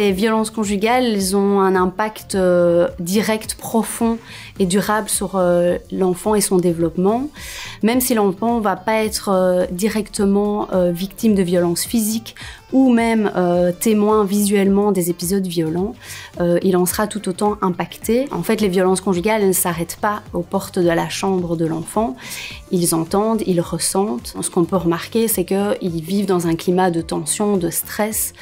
Les violences conjugales, elles ont un impact direct, profond et durable sur l'enfant et son développement. Même si l'enfant ne va pas être directement victime de violences physiques ou même témoin visuellement des épisodes violents, il en sera tout autant impacté. En fait, les violences conjugales ne s'arrêtent pas aux portes de la chambre de l'enfant. Ils entendent, ils ressentent. Ce qu'on peut remarquer, c'est qu'ils vivent dans un climat de tension, de stress.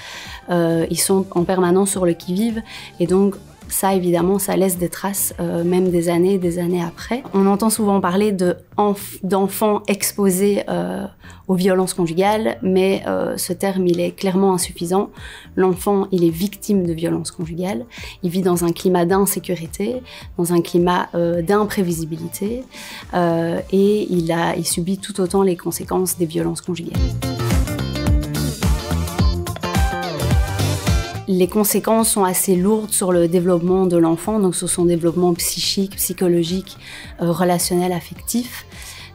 Ils sont en permanence sur le qui-vive et donc ça, évidemment, ça laisse des traces, même des années après. On entend souvent parler d'enfants exposés aux violences conjugales, mais ce terme, il est clairement insuffisant. L'enfant, il est victime de violences conjugales. Il vit dans un climat d'insécurité, dans un climat d'imprévisibilité, et il subit tout autant les conséquences des violences conjugales. Les conséquences sont assez lourdes sur le développement de l'enfant, donc sur son développement psychique, psychologique, relationnel, affectif.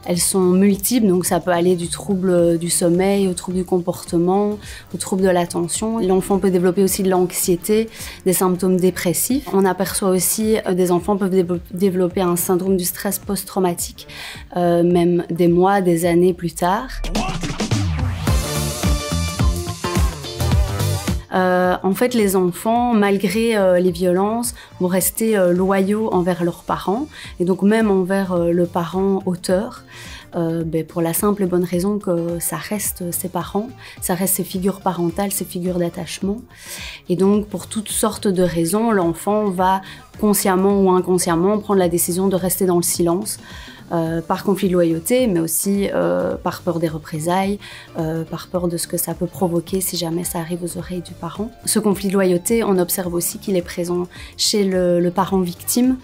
Elles sont multiples, donc ça peut aller du trouble du sommeil, au trouble du comportement, au trouble de l'attention. L'enfant peut développer aussi de l'anxiété, des symptômes dépressifs. On aperçoit aussi des enfants peuvent développer un syndrome du stress post-traumatique, même des mois, des années plus tard. En fait, les enfants, malgré les violences, vont rester loyaux envers leurs parents et donc même envers le parent auteur. Pour la simple et bonne raison que ça reste ses parents, ça reste ses figures parentales, ses figures d'attachement. Et donc, pour toutes sortes de raisons, l'enfant va consciemment ou inconsciemment prendre la décision de rester dans le silence. Par conflit de loyauté, mais aussi par peur des représailles, par peur de ce que ça peut provoquer si jamais ça arrive aux oreilles du parent. Ce conflit de loyauté, on observe aussi qu'il est présent chez le parent victime.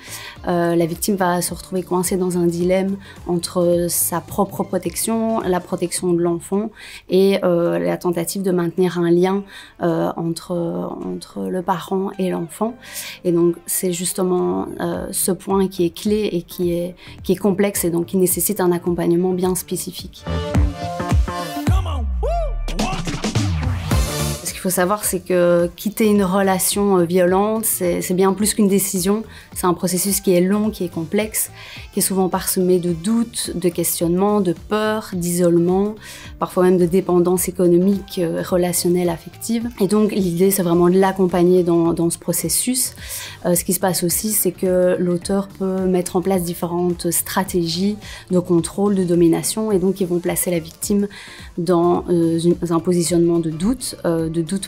La victime va se retrouver coincée dans un dilemme entre sa propre protection, la protection de l'enfant et la tentative de maintenir un lien entre le parent et l'enfant. Et donc c'est justement ce point qui est clé et qui est complexe et donc qui nécessite un accompagnement bien spécifique. Ce qu'il faut savoir, c'est que quitter une relation violente, c'est bien plus qu'une décision. C'est un processus qui est long, qui est complexe, qui est souvent parsemé de doutes, de questionnements, de peurs, d'isolement, parfois même de dépendance économique, relationnelle, affective. Et donc l'idée, c'est vraiment de l'accompagner dans ce processus. Ce qui se passe aussi, c'est que l'auteur peut mettre en place différentes stratégies de contrôle, de domination, et donc ils vont placer la victime dans un positionnement de doute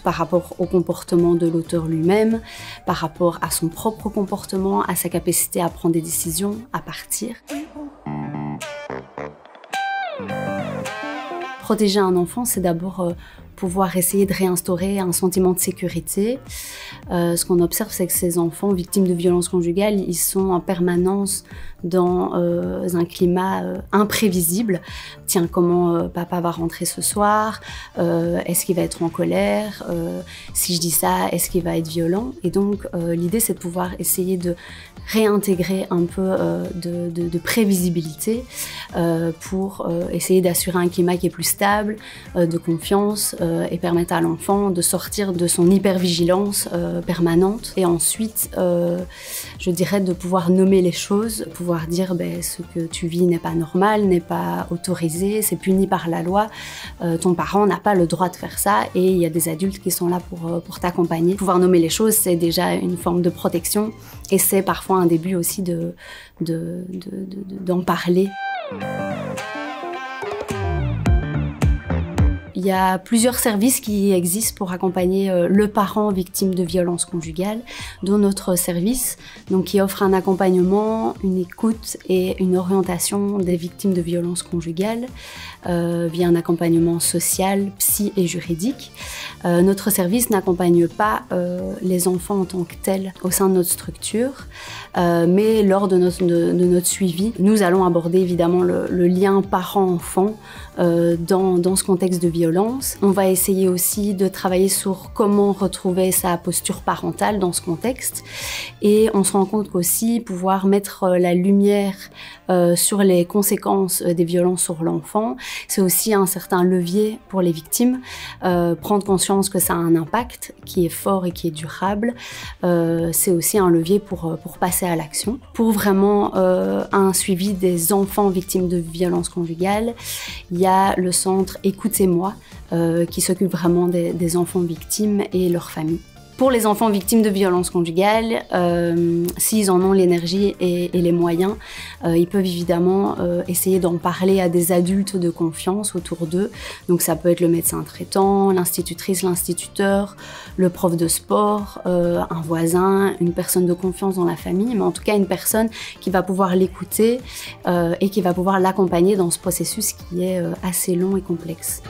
par rapport au comportement de l'auteur lui-même, par rapport à son propre comportement, à sa capacité à prendre des décisions, à partir. Protéger un enfant, c'est d'abord pouvoir essayer de réinstaurer un sentiment de sécurité. Ce qu'on observe, c'est que ces enfants victimes de violences conjugales, ils sont en permanence dans un climat imprévisible. Tiens, comment papa va rentrer ce soir? Est-ce qu'il va être en colère? Si je dis ça, est-ce qu'il va être violent? Et donc, l'idée, c'est de pouvoir essayer de réintégrer un peu de prévisibilité pour essayer d'assurer un climat qui est plus stable, de confiance, et permettre à l'enfant de sortir de son hypervigilance permanente. Et ensuite, je dirais de pouvoir nommer les choses, pouvoir dire ce que tu vis n'est pas normal, n'est pas autorisé, c'est puni par la loi, ton parent n'a pas le droit de faire ça et il y a des adultes qui sont là pour t'accompagner. Pouvoir nommer les choses, c'est déjà une forme de protection et c'est parfois un début aussi d'en parler. Il y a plusieurs services qui existent pour accompagner le parent victime de violences conjugales, dont notre service, donc qui offre un accompagnement, une écoute et une orientation des victimes de violences conjugales via un accompagnement social, psy et juridique. Notre service n'accompagne pas les enfants en tant que tels au sein de notre structure, mais lors de notre suivi, nous allons aborder évidemment le lien parent-enfant dans ce contexte de violence. violence. On va essayer aussi de travailler sur comment retrouver sa posture parentale dans ce contexte. Et on se rend compte qu'aussi pouvoir mettre la lumière sur les conséquences des violences sur l'enfant, c'est aussi un certain levier pour les victimes. Prendre conscience que ça a un impact qui est fort et qui est durable, c'est aussi un levier pour passer à l'action. Pour vraiment un suivi des enfants victimes de violences conjugales, il y a le centre Écoutez-moi qui s'occupe vraiment des enfants victimes et leurs familles. Pour les enfants victimes de violences conjugales, s'ils en ont l'énergie et les moyens, ils peuvent évidemment essayer d'en parler à des adultes de confiance autour d'eux. Donc ça peut être le médecin traitant, l'institutrice, l'instituteur, le prof de sport, un voisin, une personne de confiance dans la famille, mais en tout cas une personne qui va pouvoir l'écouter et qui va pouvoir l'accompagner dans ce processus qui est assez long et complexe.